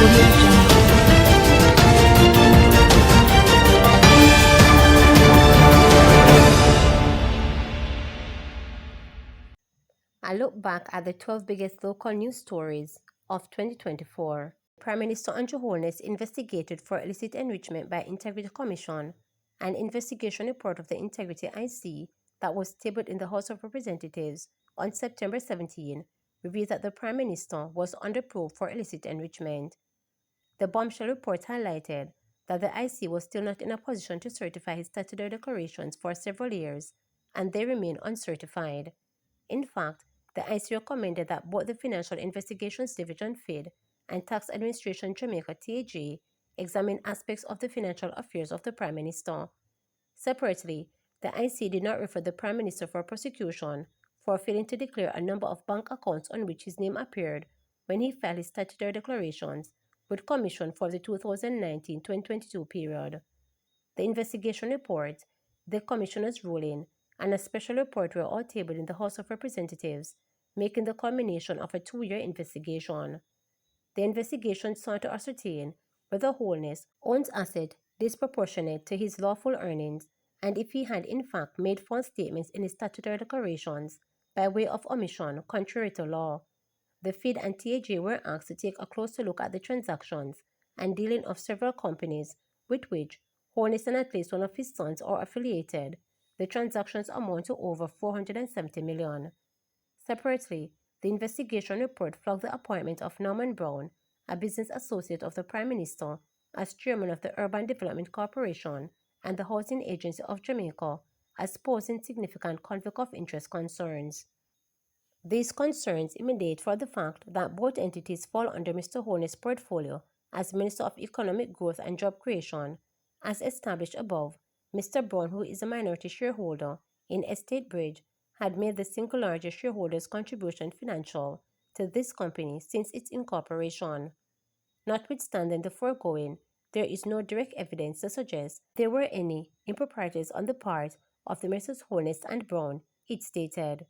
I look back at the 12 biggest local news stories of 2024. Prime Minister Andrew Holness investigated for illicit enrichment by Integrity Commission. An investigation report of the Integrity IC that was tabled in the House of Representatives on September 17 revealed that the Prime Minister was under probe for illicit enrichment. The bombshell report highlighted that the IC was still not in a position to certify his statutory declarations for several years, and they remain uncertified. In fact, the IC recommended that both the Financial Investigations Division FID and Tax Administration Jamaica TAJ examine aspects of the financial affairs of the Prime Minister. Separately, the IC did not refer the Prime Minister for prosecution for failing to declare a number of bank accounts on which his name appeared when he filed his statutory declarations with Commission for the 2019-2022 period. The investigation report, the Commissioner's ruling, and a special report were all tabled in the House of Representatives, making the culmination of a 2-year investigation. The investigation sought to ascertain whether Holness owns assets disproportionate to his lawful earnings and if he had in fact made false statements in his statutory declarations by way of omission contrary to law. The FID and TAJ were asked to take a closer look at the transactions and dealing of several companies with which Holness and at least one of his sons are affiliated. The transactions amount to over $470 million. Separately, the investigation report flagged the appointment of Norman Brown, a business associate of the Prime Minister, as chairman of the Urban Development Corporation and the Housing Agency of Jamaica, as posing significant conflict of interest concerns. These concerns emanate from the fact that both entities fall under Mr. Holness' portfolio as Minister of Economic Growth and Job Creation. As established above, Mr. Brown, who is a minority shareholder in Estate Bridge, had made the single largest shareholder's contribution financial to this company since its incorporation. Notwithstanding the foregoing, there is no direct evidence to suggest there were any improprieties on the part of the Messrs. Holness and Brown, it stated.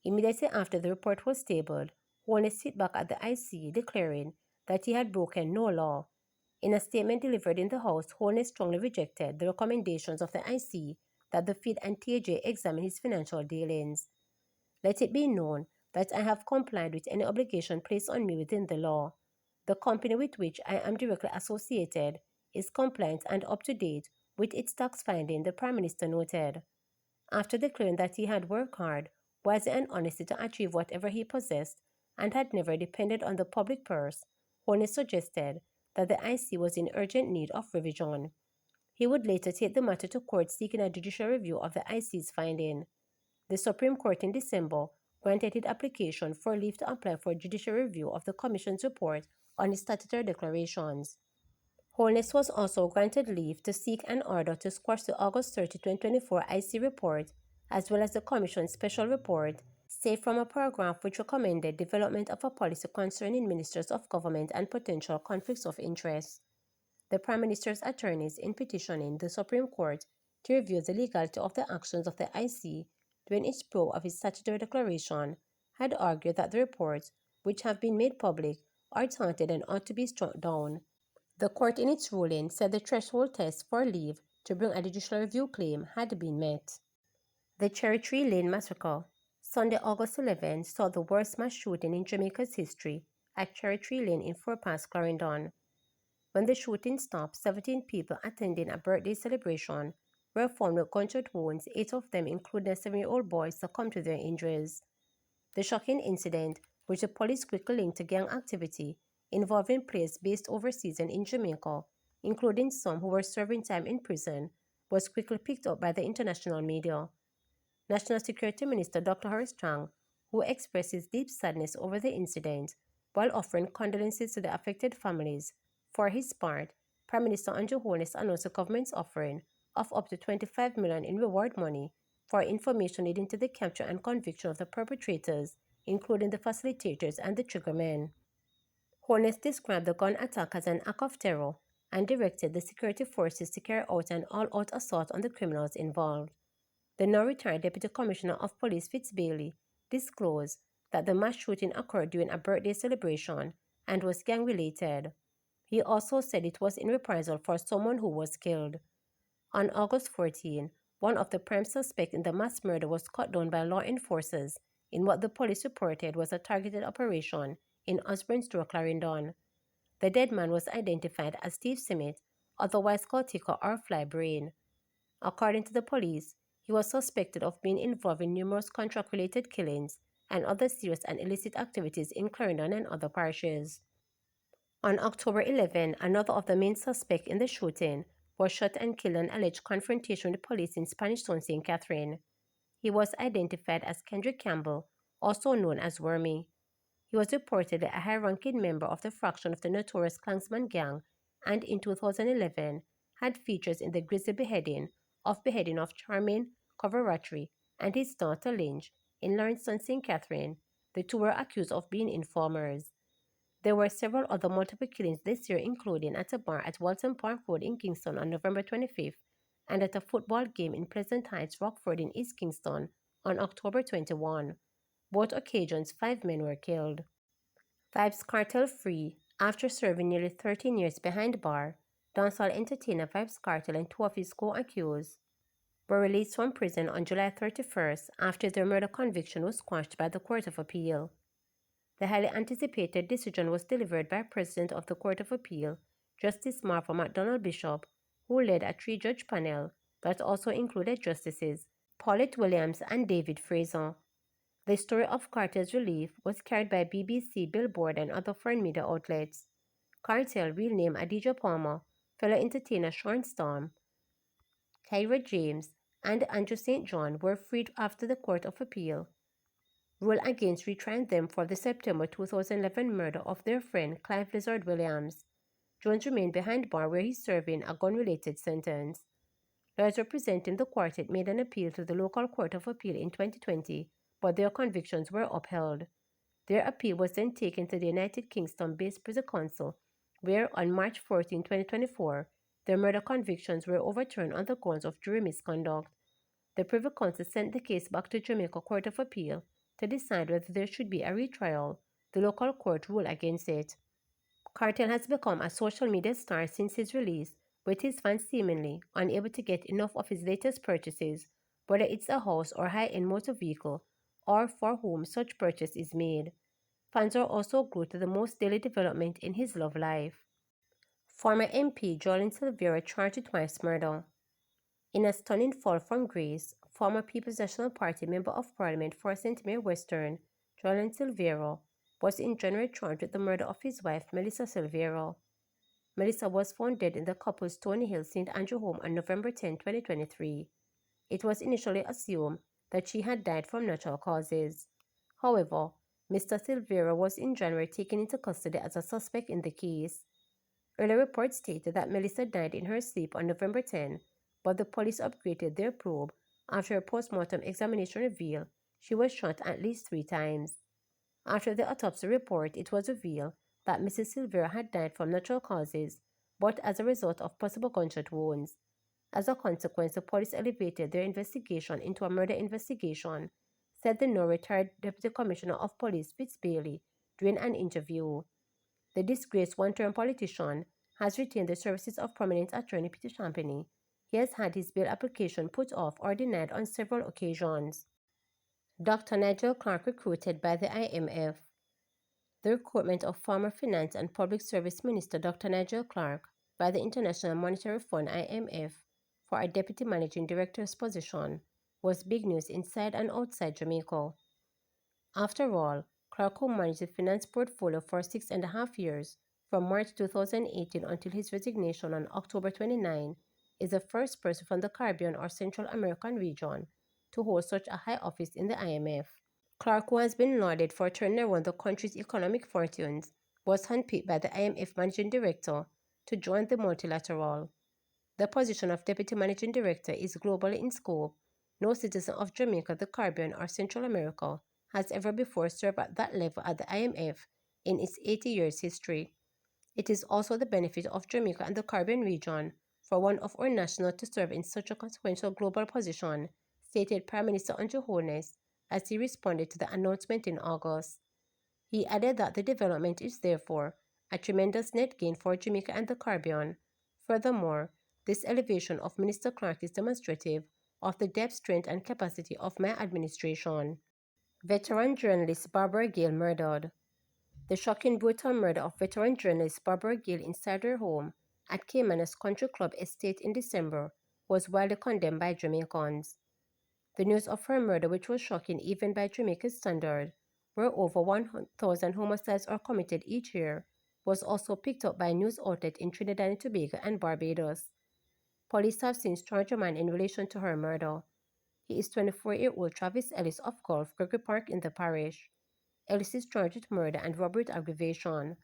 Immediately after the report was tabled, Holness hit back at the IC, declaring that he had broken no law. In a statement delivered in the House, Holness strongly rejected the recommendations of the IC that the FID and TAJ examine his financial dealings. Let it be known that I have complied with any obligation placed on me within the law. The company with which I am directly associated is compliant and up to date with its tax filing, the Prime Minister noted. After declaring that he had worked hard, wisely and honestly to achieve whatever he possessed and had never depended on the public purse, Holness suggested that the IC was in urgent need of revision. He would later take the matter to court seeking a judicial review of the IC's finding. The Supreme Court in December granted his application for leave to apply for judicial review of the Commission's report on his statutory declarations. Holness was also granted leave to seek an order to squash the August 30, 2024 IC report, as well as the Commission's special report, save from a paragraph which recommended development of a policy concerning ministers of government and potential conflicts of interest. The Prime Minister's attorneys, in petitioning the Supreme Court to review the legality of the actions of the IC during its probe of his statutory declaration, had argued that the reports, which have been made public, are tainted and ought to be struck down. The court in its ruling said the threshold test for leave to bring a judicial review claim had been met. The Charry Lane Massacre. Sunday, August 11, saw the worst mass shooting in Jamaica's history at Charry Lane in Fort Pass, Clarendon. When the shooting stopped, 17 people attending a birthday celebration were found with gunshot wounds. 8 of them, including a 7-year-old boy, succumbed to their injuries. The shocking incident, which the police quickly linked to gang activity involving players based overseas and in Jamaica, including some who were serving time in prison, was quickly picked up by the international media. National Security Minister Dr. Horace Chang, who expressed his deep sadness over the incident while offering condolences to the affected families. For his part, Prime Minister Andrew Holness announced the government's offering of up to $25 million in reward money for information leading to the capture and conviction of the perpetrators, including the facilitators and the triggermen. Holness described the gun attack as an act of terror and directed the security forces to carry out an all-out assault on the criminals involved. The now-retired Deputy Commissioner of Police Vybz Bailey disclosed that the mass shooting occurred during a birthday celebration and was gang-related. He also said it was in reprisal for someone who was killed. On August 14, one of the prime suspects in the mass murder was cut down by law enforcers in what the police reported was a targeted operation in Osborne-Store, Clarendon. The dead man was identified as Steve Smith, otherwise called Ticker or Fly Brain. According to the police, he was suspected of being involved in numerous contract-related killings and other serious and illicit activities in Clarendon and other parishes. On October 11, another of the main suspects in the shooting was shot and killed in an alleged confrontation with police in Spanish Town, St. Catherine. He was identified as Kendrick Campbell, also known as Wormy. He was reportedly a high-ranking member of the fraction of the notorious Klansman gang and in 2011 had features in the grisly beheading of Charmaine Coverratry and his daughter Lynch in Lawrencetown, St. Catherine. The two were accused of being informers. There were several other multiple killings this year, including at a bar at Walton Park Road in Kingston on November 25th and at a football game in Pleasant Heights, Rockford in East Kingston on October 21. Both occasions, 5 men were killed. Vybz Kartel free after serving nearly 13 years behind bar. Dancehall entertainer Vybz Kartel and two of his co-accused were released from prison on July 31st after their murder conviction was quashed by the Court of Appeal. The highly anticipated decision was delivered by President of the Court of Appeal, Justice Martha McDonald Bishop, who led a three-judge panel that also included Justices Paulette Williams and David Fraser. The story of Kartel's relief was carried by BBC, Billboard, and other foreign media outlets. Kartel, real name Adidja Palmer, fellow entertainer Sean Storm, Kyra James, and Andrew St. John were freed after the Court of Appeal ruled against retrying them for the September 2011 murder of their friend Clive Lizard Williams. Jones remained behind bar where he's serving a gun-related sentence. Lawyers representing the quartet made an appeal to the local Court of Appeal in 2020, but their convictions were upheld. Their appeal was then taken to the United Kingdom-based Privy Council, where on March 14, 2024, their murder convictions were overturned on the grounds of jury misconduct. The Privy Council sent the case back to Jamaica Court of Appeal to decide whether there should be a retrial. The local court ruled against it. Kartel has become a social media star since his release, with his fans seemingly unable to get enough of his latest purchases, whether it's a house or high-end motor vehicle, or for whom such purchase is made. Fans are also glued to the most daily development in his love life. Former MP Jolan Silver charged with wife's murder. In a stunning fall from grace, former People's National Party Member of Parliament for St. Mary Western, Jolan Silver, was in January charged with the murder of his wife, Melissa Silver. Melissa was found dead in the couple's Stony Hill St. Andrew home on November 10, 2023. It was initially assumed that she had died from natural causes. However, Mr. Silver was in January taken into custody as a suspect in the case. Earlier reports stated that Melissa died in her sleep on November 10, but the police upgraded their probe after a post-mortem examination revealed she was shot at least 3 times. After the autopsy report, it was revealed that Mrs. Silver had died from natural causes, but as a result of possible gunshot wounds. As a consequence, the police elevated their investigation into a murder investigation, said the now retired Deputy Commissioner of Police Fitz Bailey during an interview. The disgraced one-term politician has retained the services of prominent attorney Peter Champagny. He has had his bail application put off or denied on several occasions. Dr. Nigel Clark recruited by the IMF. The recruitment of former Finance and Public Service Minister Dr. Nigel Clark by the International Monetary Fund (IMF) for a Deputy Managing Director's position was big news inside and outside Jamaica. After all, Clark, who managed the finance portfolio for 6.5 years, from March 2018 until his resignation on October 29, is the first person from the Caribbean or Central American region to hold such a high office in the IMF. Clark, who has been lauded for turning around the country's economic fortunes, was handpicked by the IMF Managing Director to join the multilateral. The position of Deputy Managing Director is globally in scope. No citizen of Jamaica, the Caribbean, or Central America has ever before served at that level at the IMF in its 80 years history. It is also the benefit of Jamaica and the Caribbean region for one of our nationals to serve in such a consequential global position, stated Prime Minister Andrew Holness as he responded to the announcement in August. He added that the development is therefore a tremendous net gain for Jamaica and the Caribbean. Furthermore, this elevation of Minister Clark is demonstrative of the depth, strength, and capacity of my administration. Veteran journalist Barbara Gale murdered. The shocking brutal murder of veteran journalist Barbara Gale inside her home at Caymanas Country Club Estate in December was widely condemned by Jamaicans. The news of her murder, which was shocking even by Jamaica's standard, where over 1,000 homicides are committed each year, was also picked up by news outlets in Trinidad and Tobago and Barbados. Police have since charged a man in relation to her murder. He is 24-year-old Travis Ellis of Gulf, Gregory Park in the parish. Ellis is charged with murder and robbery with aggravation.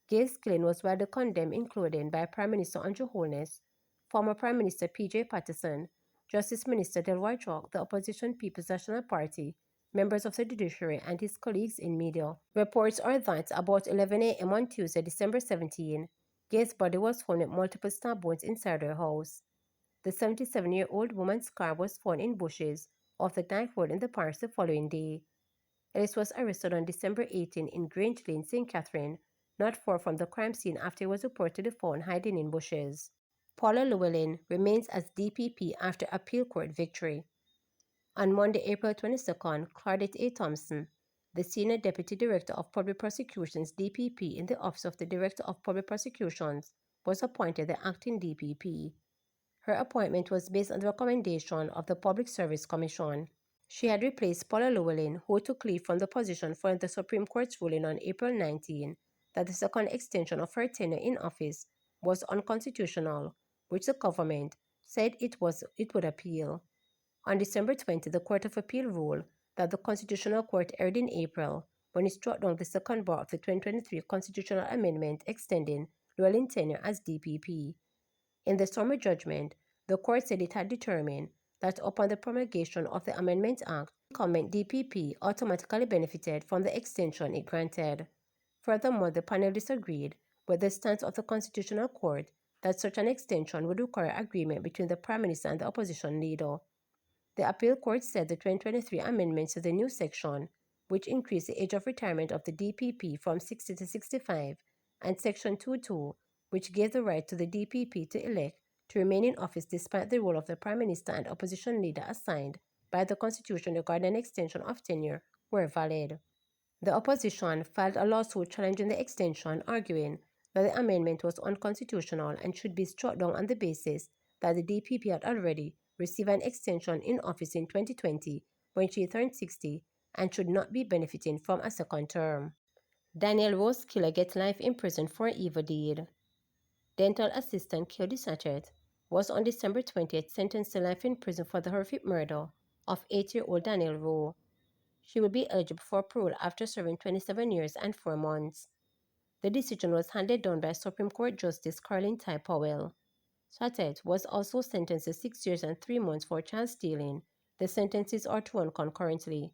Gale's killing was widely condemned, including by Prime Minister Andrew Holness, former Prime Minister P.J. Patterson, Justice Minister Delroy Chalk, the opposition People's National Party, members of the judiciary, and his colleagues in media. Reports are that about 11 a.m. on Tuesday, December 17, Gale's body was found with multiple stab wounds inside her house. The 77-year-old woman's car was found in bushes off the Dyke Road in the parish the following day. Ellis was arrested on December 18 in Grange Lane, St. Catherine, not far from the crime scene after he was reportedly found hiding in bushes. Paula Lin remains as DPP after appeal court victory. On Monday, April 22nd, Claudette A. Thompson, the Senior Deputy Director of Public Prosecutions DPP in the Office of the Director of Public Prosecutions, was appointed the acting DPP. Her appointment was based on the recommendation of the Public Service Commission. She had replaced Paula Lin, who took leave from the position following the Supreme Court's ruling on April 19 that the second extension of her tenure in office was unconstitutional, which the government said it would appeal. On December 20, the Court of Appeal ruled that the Constitutional Court erred in April when it struck down the second bar of the 2023 constitutional amendment extending Llewellyn's tenure as DPP. In the summary judgment, the court said it had determined that upon the promulgation of the Amendment Act, incumbent DPP automatically benefited from the extension it granted. Furthermore, the panel disagreed with the stance of the Constitutional Court that such an extension would require agreement between the Prime Minister and the opposition leader. The appeal court said the 2023 amendments to the new section, which increased the age of retirement of the DPP from 60 to 65, and Section 2.2, which gave the right to the DPP to elect to remain in office despite the role of the Prime Minister and opposition leader assigned by the Constitution regarding an extension of tenure, were valid. The opposition filed a lawsuit challenging the extension, arguing that the amendment was unconstitutional and should be struck down on the basis that the DPP had already received an extension in office in 2020 when she turned 60 and should not be benefiting from a second term. Daniel Rose killer gets life in prison for evil deed. Dental assistant Kody Sachet was on December 20th sentenced to life in prison for the horrific murder of 8-year-old Daniel Rowe. She will be eligible for parole after serving 27 years and 4 months. The decision was handed down by Supreme Court Justice Carlin Ty Powell. Sachet was also sentenced to 6 years and 3 months for child stealing. The sentences are to run concurrently.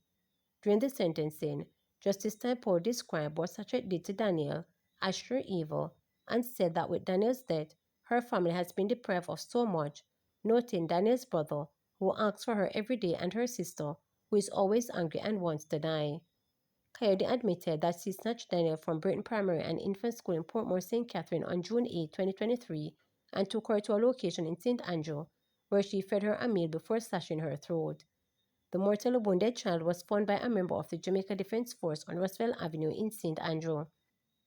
During the sentencing, Justice Ty Powell described what Sachet did to Daniel as sheer evil and said that with Daniel's death, her family has been deprived of so much, noting Daniel's brother, who asks for her every day, and her sister, who is always angry and wants to die. Coyote admitted that she snatched Daniel from Britain Primary and Infant School in Portmore, St. Catherine on June 8, 2023, and took her to a location in St. Andrew, where she fed her a meal before slashing her throat. The mortally wounded child was found by a member of the Jamaica Defense Force on Roosevelt Avenue in St. Andrew.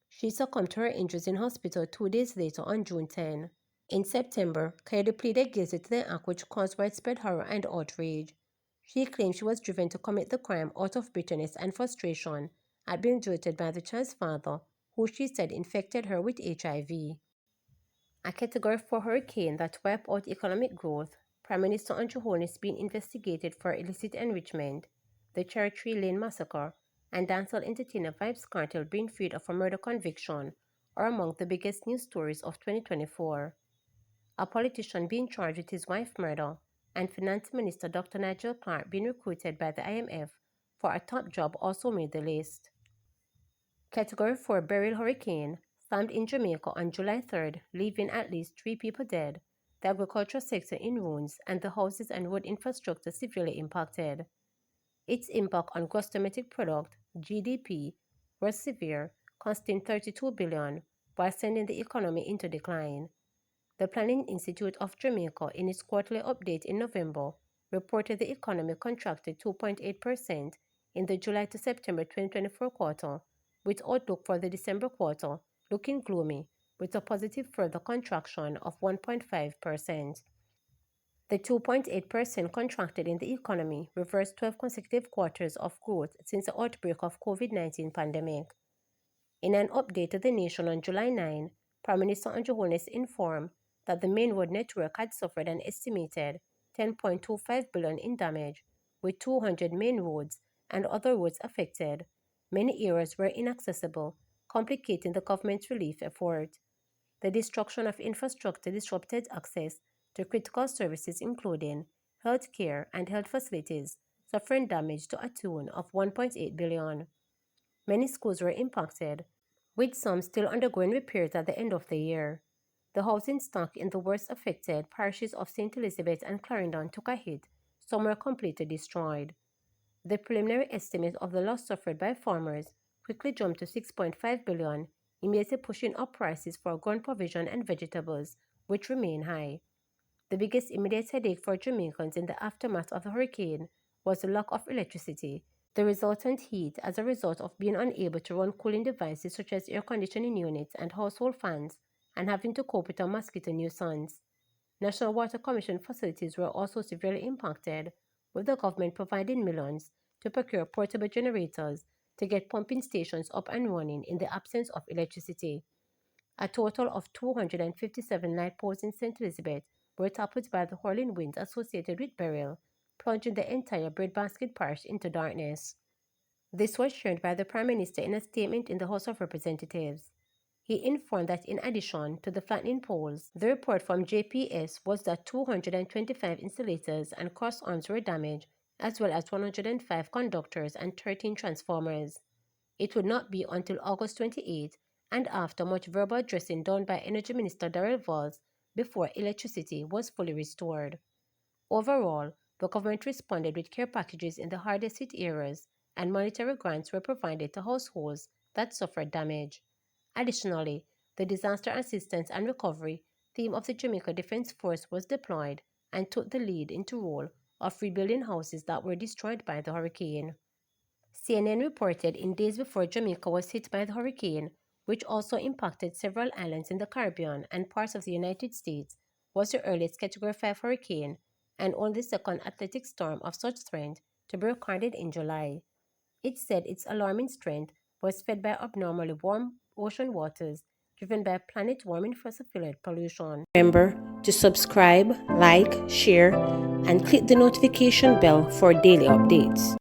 She succumbed to her injuries in hospital 2 days later on June 10. In September, Coyote pleaded guilty to the act, which caused widespread horror and outrage. She claimed she was driven to commit the crime out of bitterness and frustration at being jilted by the child's father, who she said infected her with HIV. A Category 4 hurricane that wiped out economic growth, Prime Minister Andrew Holness is being investigated for illicit enrichment, the Charry Lane Massacre, and dancehall entertainer Vybz Kartel being freed of a murder conviction are among the biggest news stories of 2024. A politician being charged with his wife's murder, and Finance Minister Dr. Nigel Clark being recruited by the IMF for a top job also made the list. Category 4 Beryl hurricane slammed in Jamaica on July 3rd, leaving at least 3 people dead, the agricultural sector in ruins, and the houses and road infrastructure severely impacted. Its impact on gross domestic product (GDP) was severe, costing $32 billion, while sending the economy into decline. The Planning Institute of Jamaica, in its quarterly update in November, reported the economy contracted 2.8% in the July to September 2024 quarter, with outlook for the December quarter looking gloomy, with a positive further contraction of 1.5%. The 2.8% contracted in the economy reversed 12 consecutive quarters of growth since the outbreak of COVID-19 pandemic. In an update to the nation on July 9, Prime Minister Andrew Holness informed that the main road network had suffered an estimated $10.25 billion in damage, with 200 main roads and other roads affected. Many areas were inaccessible, complicating the government's relief effort. The destruction of infrastructure disrupted access to critical services including health care and health facilities, suffering damage to a tune of $1.8 billion. Many schools were impacted, with some still undergoing repairs at the end of the year. The housing stock in the worst affected parishes of St. Elizabeth and Clarendon took a hit. Some were completely destroyed. The preliminary estimate of the loss suffered by farmers quickly jumped to $6.5 billion, immediately pushing up prices for ground provision and vegetables, which remain high. The biggest immediate headache for Jamaicans in the aftermath of the hurricane was the lack of electricity, the resultant heat as a result of being unable to run cooling devices such as air conditioning units and household fans, and having to cope with a mosquito nuisance. National Water Commission facilities were also severely impacted, with the government providing millions to procure portable generators to get pumping stations up and running in the absence of electricity. A total of 257 light poles in St. Elizabeth were toppled by the whirling winds associated with Beryl, plunging the entire breadbasket parish into darkness. This was shared by the Prime Minister in a statement in the House of Representatives. He informed that in addition to the flattening poles, the report from JPS was that 225 insulators and cross-arms were damaged, as well as 105 conductors and 13 transformers. It would not be until August 28, and after much verbal addressing done by Energy Minister Darrell Valls, before electricity was fully restored. Overall, the government responded with care packages in the hardest hit areas, and monetary grants were provided to households that suffered damage. Additionally, the Disaster Assistance and Recovery team of the Jamaica Defense Force was deployed and took the lead into role of rebuilding houses that were destroyed by the hurricane. CNN reported in days before Jamaica was hit by the hurricane, which also impacted several islands in the Caribbean and parts of the United States, was the earliest Category 5 hurricane and only second Atlantic storm of such strength to be recorded in July. It said its alarming strength was fed by abnormally warm ocean waters driven by planet-warming fossil-fueled pollution. Remember to subscribe, like, share, and click the notification bell for daily updates.